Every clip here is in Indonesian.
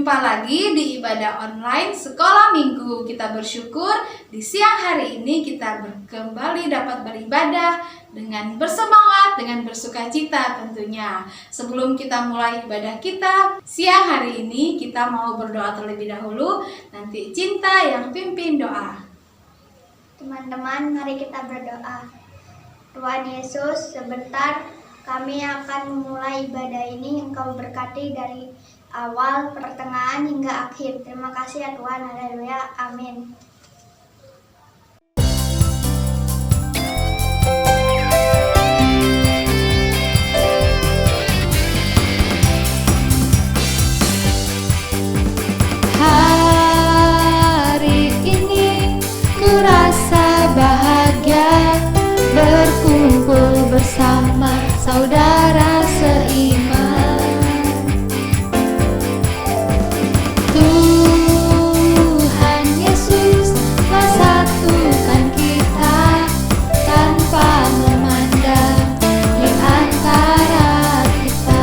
Jumpa lagi di ibadah online sekolah minggu. Kita bersyukur di siang hari ini kita kembali dapat beribadah dengan bersemangat, dengan bersukacita tentunya. Sebelum kita mulai ibadah kita siang hari ini, kita mau berdoa terlebih dahulu. Nanti Cinta yang pimpin doa. Teman-teman, mari kita berdoa. Tuhan Yesus, sebentar kami akan memulai ibadah ini. Engkau berkati dari awal, pertengahan hingga akhir. Terima kasih ya Tuhan. Haleluya. Amin. Hari ini ku rasa bahagia berkumpul bersama saudara seiman. Tuhan Yesus telah satukan kita tanpa memandang di antara kita.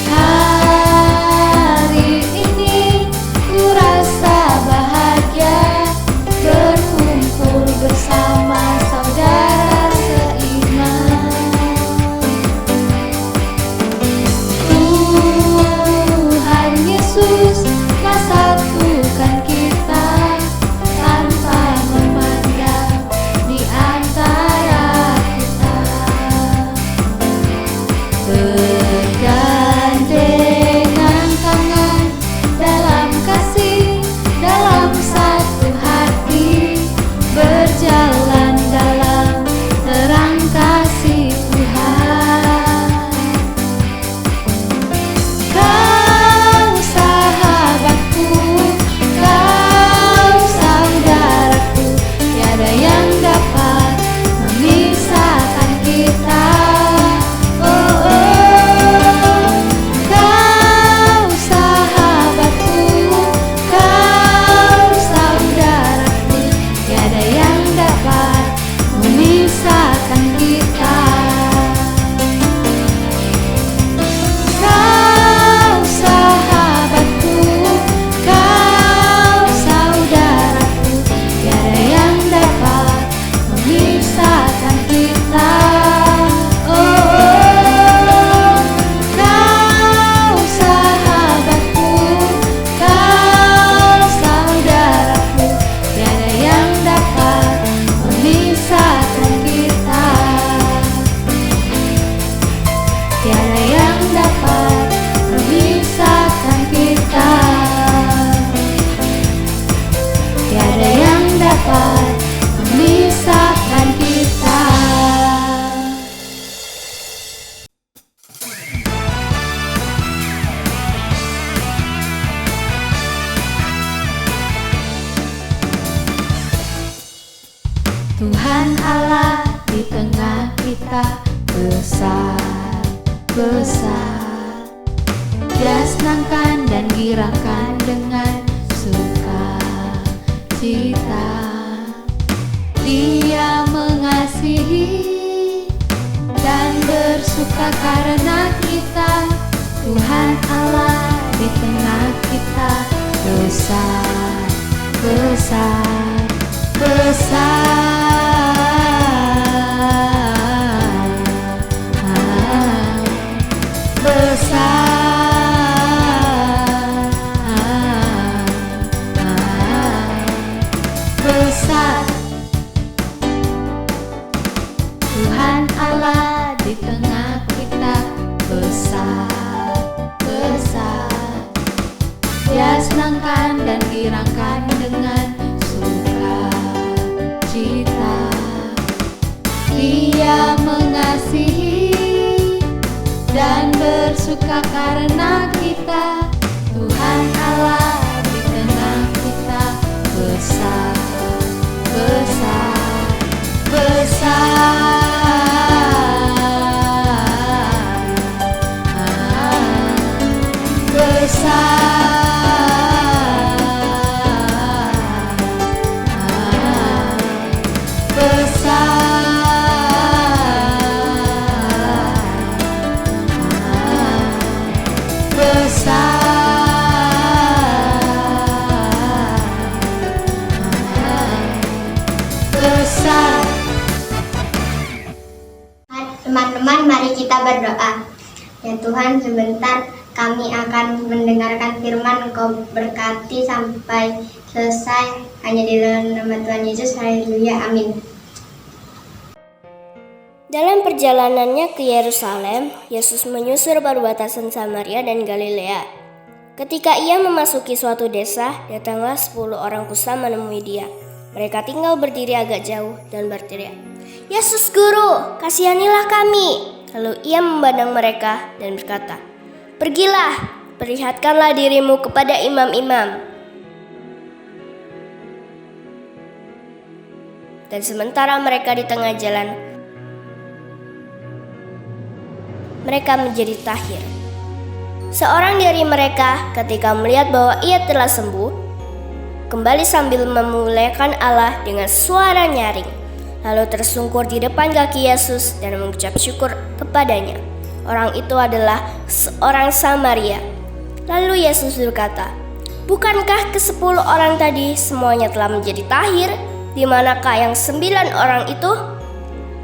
Hari ini ku rasa bahagia berkumpul bersama saudara seiman. Tuhan Yesus telah satukan kita tanpa memandang di antara kita. Bergandengan tangan dalam kasih, dalam satu hati, berjalan dalam terang kasih Tuhan. Kau sahabatku, kau saudaraku, tiada yang dapat memisahkan kita. Oh, oh, kau sahabatku, kau saudaraku, tiada yang dapat memisahkan kita. Kau sahabatku, kau saudaraku, tiada yang dapat memisahkan kita. Oh, kau sahabatku, kau saudaraku, tiada yang dapat memisahkan kita. Tiada yang dapat memisahkan kita. Tiada yang dapat memisahkan kita. Tuhan Allah di tengah kita besar, besar. Dia senangkan dan girakan dengan sukacita. Dia mengasihi dan bersuka karena kita. Tuhan Allah di tengah kita besar, besar, besar. Besar Tuhan Allah di tengah kita besar, besar. Dia senangkan dan girangkan dengan sukacita. Dia mengasihi dan bersuka karena kita. Tuhan Allah di tengah kita besar, besar, besar. Besar, besar. besar. Teman-teman, mari kita berdoa. Ya Tuhan, sebentar kami akan mendengarkan firman Engkau berkati sampai selesai. Hanya di dalam nama Tuhan Yesus, haleluya, amin. Dalam perjalanannya ke Yerusalem, Yesus menyusur perbatasan Samaria dan Galilea. Ketika ia memasuki suatu desa, datanglah 10 orang kusta menemui dia. Mereka tinggal berdiri agak jauh dan berteriak, "Yesus Guru, kasihanilah kami." Lalu ia memandang mereka dan berkata, "Pergilah, perlihatkanlah dirimu kepada imam-imam." Dan sementara mereka di tengah jalan, mereka menjadi tahir. Seorang dari mereka ketika melihat bahwa ia telah sembuh, kembali sambil memuliakan Allah dengan suara nyaring. Lalu tersungkur di depan kaki Yesus dan mengucap syukur kepadanya. Orang itu adalah seorang Samaria. Lalu Yesus berkata, "Bukankah ke-10 orang tadi semuanya telah menjadi tahir? Di manakah yang 9 orang itu?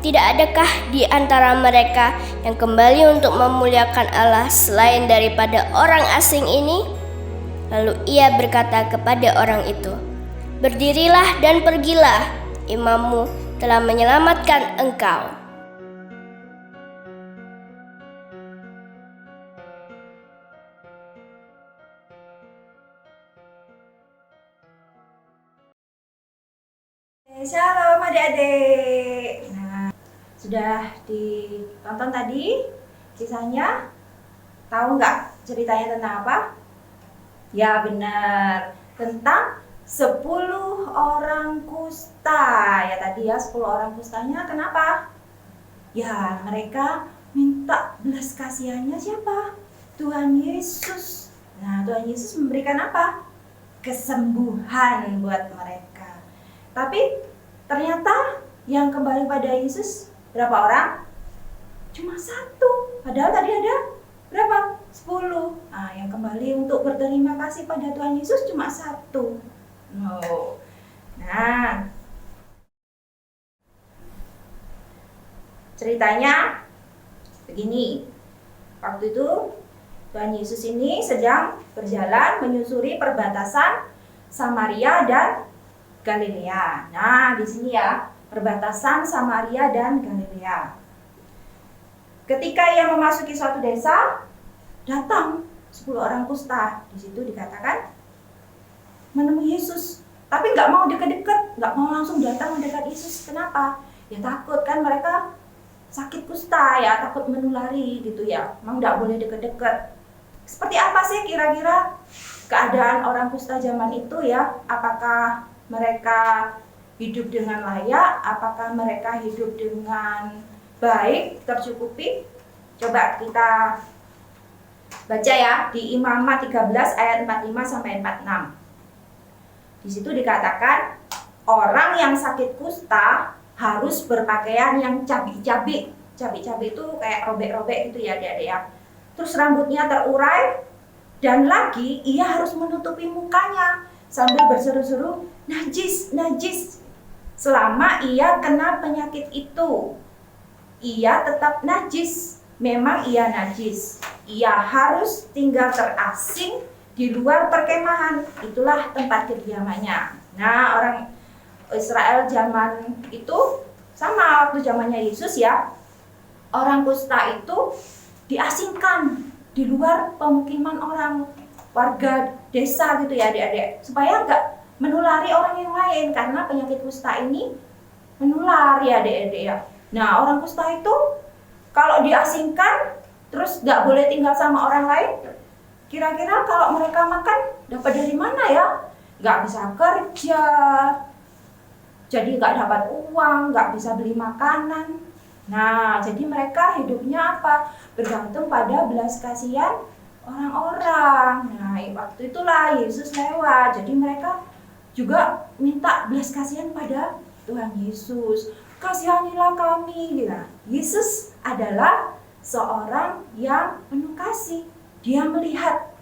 Tidak adakah di antara mereka yang kembali untuk memuliakan Allah selain daripada orang asing ini?" Lalu ia berkata kepada orang itu, "Berdirilah dan pergilah, imammu telah menyelamatkan engkau." Shalom adik-adik. Nah, sudah ditonton tadi kisahnya? Tahu nggak ceritanya tentang apa? Ya benar, tentang 10 orang kusta. Ya tadi ya, 10 orang kustanya kenapa? Ya mereka minta belas kasihannya siapa? Tuhan Yesus. Nah Tuhan Yesus memberikan apa? Kesembuhan buat mereka. Tapi ternyata yang kembali pada Yesus berapa orang? Cuma 1. Padahal tadi ada berapa? 10. Nah, yang kembali untuk berterima kasih pada Tuhan Yesus cuma 1. No. Nah, ceritanya begini. Waktu itu Tuhan Yesus ini sedang berjalan menyusuri perbatasan Samaria dan Galilea. Nah, di sini ya, perbatasan Samaria dan Galilea. Ketika ia memasuki suatu desa, datang 10 orang kusta. Di situ dikatakan menemui Yesus, tapi nggak mau deket-deket, nggak mau langsung datang mendekat Yesus. Kenapa? Ya takut kan, mereka sakit kusta ya, takut menulari gitu ya. Memang nggak boleh deket-deket. Seperti apa sih kira-kira keadaan orang kusta zaman itu ya? Apakah mereka hidup dengan layak? Apakah mereka hidup dengan baik, tercukupi? Coba kita baca ya di Imamat 13 ayat 45 sampai 46. Di situ dikatakan orang yang sakit kusta harus berpakaian yang cabi-cabi. Cabi-cabi itu kayak robek-robek gitu ya adik-adik ya. Terus rambutnya terurai dan lagi ia harus menutupi mukanya sambil berseru-seru, "Najis, najis." Selama ia kena penyakit itu, ia tetap najis. Memang ia najis. Ia harus tinggal terasing di luar perkemahan. Itulah tempat kediamannya. Nah, orang Israel zaman itu sama waktu zamannya Yesus ya. Orang kusta itu diasingkan di luar pemukiman orang, warga desa gitu ya adik-adik, supaya nggak menulari orang yang lain, karena penyakit kusta ini menular ya adik-adik ya. Nah, orang kusta itu kalau diasingkan terus nggak boleh tinggal sama orang lain, kira-kira kalau mereka makan dapat dari mana ya? Nggak bisa kerja, jadi nggak dapat uang, nggak bisa beli makanan. Nah, jadi mereka hidupnya apa? Bergantung pada belas kasihan orang-orang. Nah, waktu itulah Yesus lewat. Jadi mereka juga minta belas kasihan pada Tuhan Yesus. "Kasihanilah kami." Nah, Yesus adalah seorang yang penuh kasih. dia melihat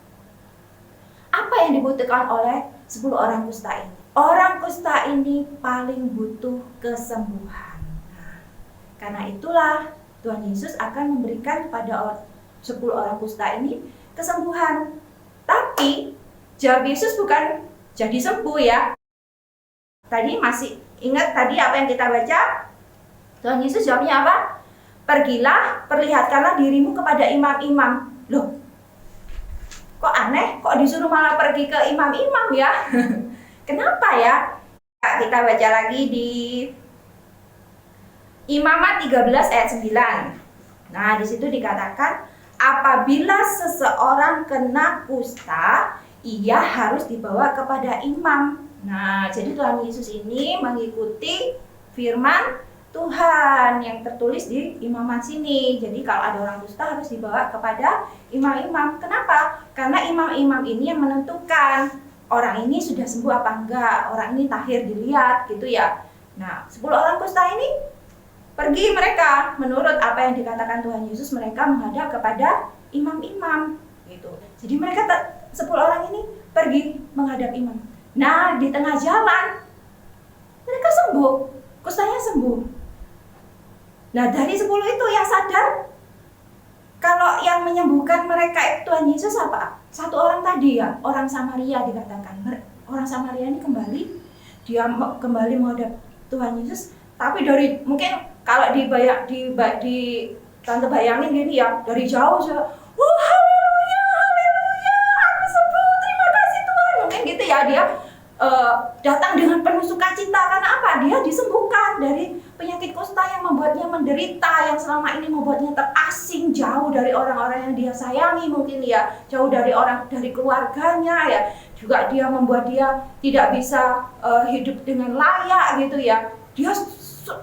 apa yang dibutuhkan oleh 10 orang kusta ini. Orang kusta ini paling butuh kesembuhan. Nah, karena itulah Tuhan Yesus akan memberikan kepada 10 orang kusta ini kesembuhan. Tapi jawab Yesus bukan jadi sembuh ya. Tadi masih ingat tadi apa yang kita baca? Tuhan Yesus jawabnya apa? Pergilah, perlihatkanlah dirimu kepada imam-imam. Loh, kok aneh? Kok disuruh malah pergi ke imam-imam ya? Kenapa ya? Kita baca lagi di Imamat 13 ayat 9. Nah, di situ dikatakan, apabila seseorang kena kusta, ia harus dibawa kepada imam. Nah, jadi Tuhan Yesus ini mengikuti firman Tuhan yang tertulis di imamat sini. Jadi kalau ada orang kusta harus dibawa kepada imam-imam. Kenapa? Karena imam-imam ini yang menentukan orang ini sudah sembuh apa enggak, orang ini tahir dilihat gitu ya. Nah, 10 orang kusta ini pergi mereka, menurut apa yang dikatakan Tuhan Yesus, mereka menghadap kepada imam-imam gitu. Jadi mereka 10 orang ini pergi menghadap imam. Nah, di tengah jalan mereka sembuh, kustanya sembuh. Nah, dari 10 itu yang sadar kalau yang menyembuhkan mereka itu Tuhan Yesus apa? Satu orang tadi ya, orang Samaria dikatakan. Orang Samaria ini dia kembali menghadap Tuhan Yesus, tapi dari mungkin kalau tante bayangin gini ya, dari jauh aja, wah haleluya, haleluya, aku sembuh, terima kasih Tuhan. Mungkin gitu ya, dia datang dengan penuh sukacita. Karena apa? Dia disembuhkan dari penyakit kusta yang membuatnya menderita, yang selama ini membuatnya terasing, jauh dari orang-orang yang dia sayangi mungkin ya, jauh dari keluarganya ya. Juga dia membuat dia tidak bisa hidup dengan layak gitu ya. Dia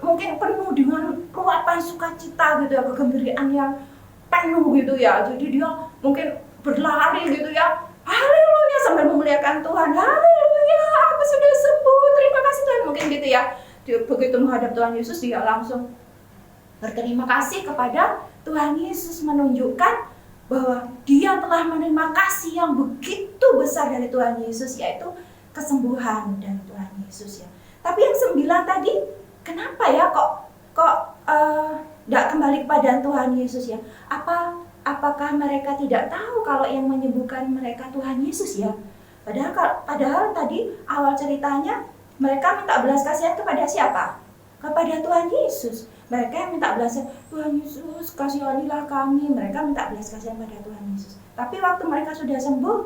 mungkin penuh dengan luapan sukacita gitu ya, kegembiraan yang penuh gitu ya. Jadi dia mungkin berlari gitu ya, haleluya, sambil memuliakan Tuhan, haleluya, aku sudah sembuh, terima kasih Tuhan, mungkin gitu ya. Dia begitu menghadap Tuhan Yesus, dia langsung berterima kasih kepada Tuhan Yesus, menunjukkan bahwa dia telah menerima kasih yang begitu besar dari Tuhan Yesus, yaitu kesembuhan dari Tuhan Yesus ya. Tapi yang 9 tadi, kenapa ya kok tidak kembali kepada Tuhan Yesus ya? Apakah mereka tidak tahu kalau yang menyembuhkan mereka Tuhan Yesus ya? Padahal tadi awal ceritanya mereka minta belas kasihan kepada siapa? Kepada Tuhan Yesus. Mereka yang minta belas kasihan, Tuhan Yesus kasihanilah kami. Mereka minta belas kasihan pada Tuhan Yesus. Tapi waktu mereka sudah sembuh,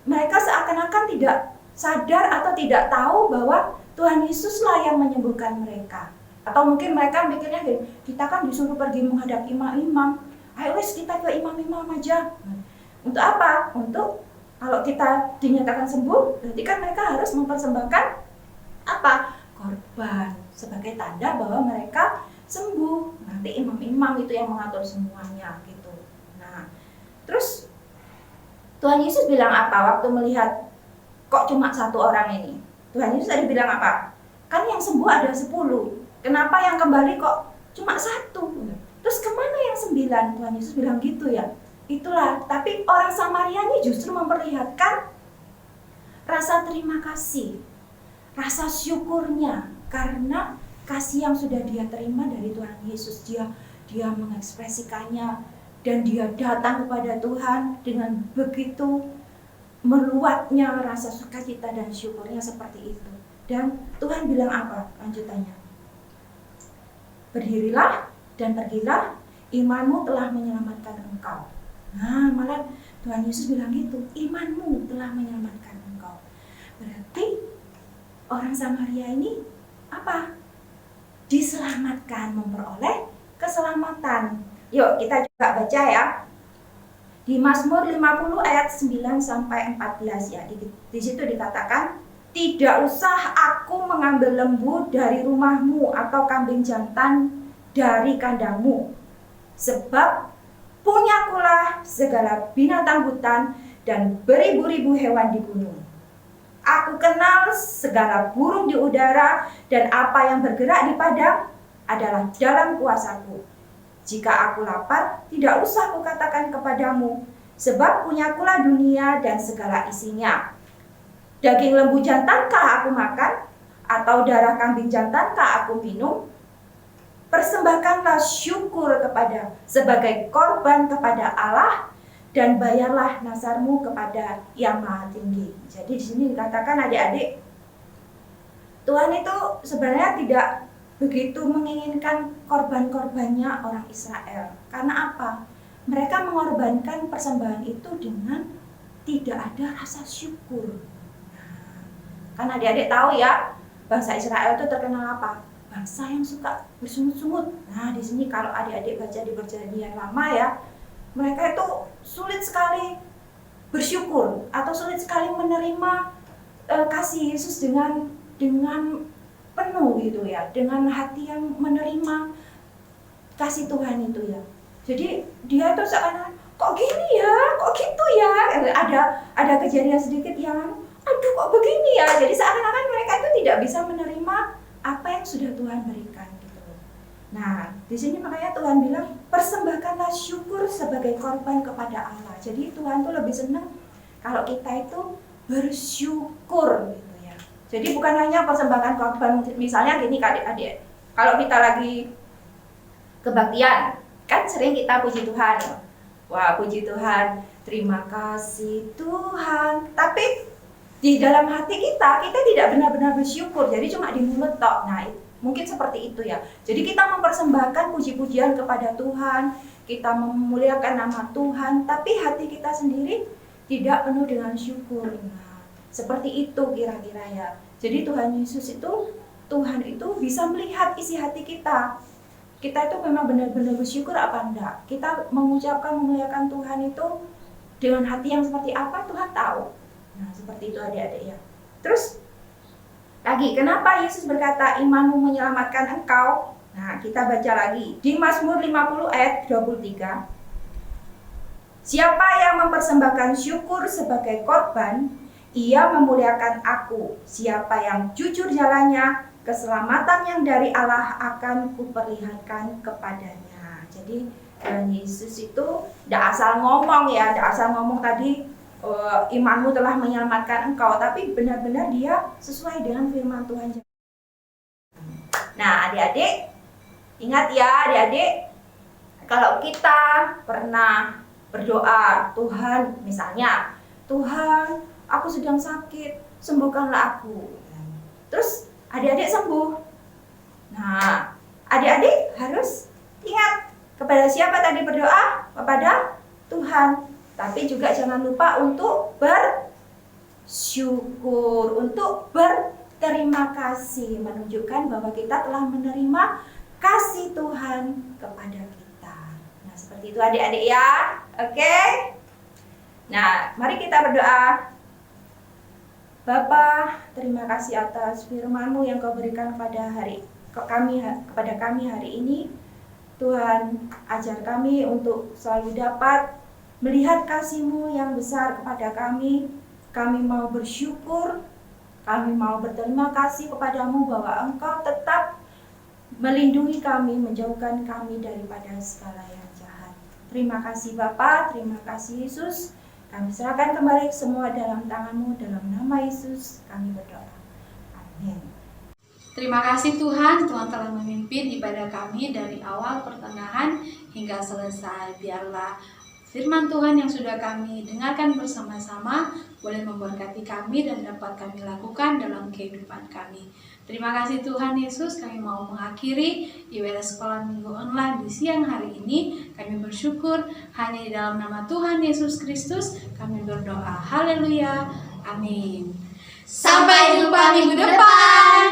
mereka seakan-akan tidak sadar atau tidak tahu bahwa Tuhan Yesuslah yang menyembuhkan mereka. Atau mungkin mereka mikirnya gini, kita kan disuruh pergi menghadap imam-imam, ayo wes kita ke imam-imam aja. Untuk apa? Untuk kalau kita dinyatakan sembuh, berarti kan mereka harus mempersembahkan apa? Korban, sebagai tanda bahwa mereka sembuh. Nanti imam-imam itu yang mengatur semuanya gitu. Nah, terus Tuhan Yesus bilang apa waktu melihat kok cuma 1 orang ini? Tuhan Yesus tadi bilang apa? Kan yang sembuh ada 10. Kenapa yang kembali kok cuma 1? Terus kemana yang 9? Tuhan Yesus bilang gitu ya. Itulah, tapi orang Samaria ini justru memperlihatkan rasa terima kasih, rasa syukurnya karena kasih yang sudah dia terima dari Tuhan Yesus. Dia mengekspresikannya dan dia datang kepada Tuhan dengan begitu meluapnya rasa sukacita dan syukurnya seperti itu. Dan Tuhan bilang apa lanjutannya? Berdirilah dan pergilah, imanmu telah menyelamatkan engkau. Nah, malah Tuhan Yesus bilang gitu, imanmu telah menyelamatkan engkau. Berarti orang Samaria ini apa? Diselamatkan, memperoleh keselamatan. Yuk kita juga baca ya. Di Mazmur 50 ayat 9 sampai 14 ya. Di situ dikatakan, tidak usah aku mengambil lembu dari rumahmu atau kambing jantan dari kandangmu, sebab punyakulah segala binatang hutan dan beribu-ribu hewan di gunung. Aku kenal segala burung di udara dan apa yang bergerak di padang adalah dalam kuasaku. Jika aku lapar, tidak usah kukatakan kepadamu, Sebab punyakulah dunia dan segala isinya. Daging lembu jantankah aku makan, atau darah kambing jantankah aku minum? Persembahkanlah syukur kepada sebagai korban kepada Allah, dan bayarlah nasarmu kepada Yang Maha Tinggi. Jadi di sini dikatakan adik-adik, Tuhan itu sebenarnya tidak begitu menginginkan korban-korbannya orang Israel. Karena apa? Mereka mengorbankan persembahan itu dengan tidak ada rasa syukur. Nah, kan adik-adik tahu ya, bangsa Israel itu terkenal apa? Bangsa yang suka bersungut-sungut. Nah, di sini kalau adik-adik baca di Perjanjian Lama ya, mereka itu sulit sekali bersyukur atau sulit sekali menerima kasih Yesus dengan penuh gitu ya, dengan hati yang menerima kasih Tuhan itu ya. Jadi dia tuh seakan kok gini ya, kok gitu ya, ada kejadian sedikit yang aduh kok begini ya. Jadi seakan-akan mereka itu tidak bisa menerima apa yang sudah Tuhan berikan gitu. Nah, di sini makanya Tuhan bilang persembahkanlah syukur sebagai korban kepada Allah. Jadi Tuhan tuh lebih senang kalau kita itu bersyukur gitu ya. Jadi bukan hanya persembahkan korban, misalnya gini adik-adik, kalau kita lagi kebaktian, kan sering kita puji Tuhan. Wah, puji Tuhan, terima kasih Tuhan. Tapi di dalam hati kita tidak benar-benar bersyukur. Jadi cuma di mulut tok. Nah, mungkin seperti itu ya. Jadi kita mempersembahkan puji-pujian kepada Tuhan, kita memuliakan nama Tuhan, tapi hati kita sendiri tidak penuh dengan syukur. Nah, seperti itu kira-kira ya. Jadi Tuhan Yesus itu, Tuhan itu bisa melihat isi hati kita. Kita itu memang benar-benar bersyukur apa enggak? Kita mengucapkan memuliakan Tuhan itu dengan hati yang seperti apa, Tuhan tahu. Nah, seperti itu adik-adik ya. Terus lagi, kenapa Yesus berkata imanmu menyelamatkan engkau? Nah, kita baca lagi di Mazmur 50 ayat 23. Siapa yang mempersembahkan syukur sebagai korban, ia memuliakan aku. Siapa yang jujur jalannya, keselamatan yang dari Allah akan kuperlihatkan kepadanya. Jadi Tuhan Yesus itu tidak asal ngomong ya, tidak asal ngomong tadi imanmu telah menyelamatkan engkau, tapi benar-benar dia sesuai dengan firman Tuhan. Nah, adik-adik, ingat ya adik-adik, kalau kita pernah berdoa, Tuhan, misalnya, Tuhan, aku sedang sakit, sembuhkanlah aku. Terus adik-adik sembuh. Nah, adik-adik harus ingat kepada siapa tadi berdoa? Kepada Tuhan. Tapi juga jangan lupa untuk bersyukur, untuk berterima kasih, menunjukkan bahwa kita telah menerima kasih Tuhan kepada kita. Nah, seperti itu adik-adik ya. Oke? Nah, mari kita berdoa. Bapa, terima kasih atas firman-Mu yang Kau berikan kepada kami hari ini. Tuhan, ajar kami untuk selalu dapat melihat kasih-Mu yang besar kepada kami. Kami mau bersyukur, kami mau berterima kasih kepadamu bahwa Engkau tetap melindungi kami, menjauhkan kami daripada segala yang jahat. Terima kasih Bapa, terima kasih Yesus. Kami serahkan kembali semua dalam tangan-Mu, dalam nama Yesus kami berdoa. Amin. Terima kasih Tuhan, Tuhan telah memimpin ibadah kami dari awal, pertengahan, hingga selesai. Biarlah firman Tuhan yang sudah kami dengarkan bersama-sama boleh memberkati kami dan dapat kami lakukan dalam kehidupan kami. Terima kasih Tuhan Yesus, kami mau mengakhiri ibadah sekolah minggu online di siang hari ini. Kami bersyukur hanya di dalam nama Tuhan Yesus Kristus kami berdoa. Haleluya. Amin. Sampai jumpa minggu depan.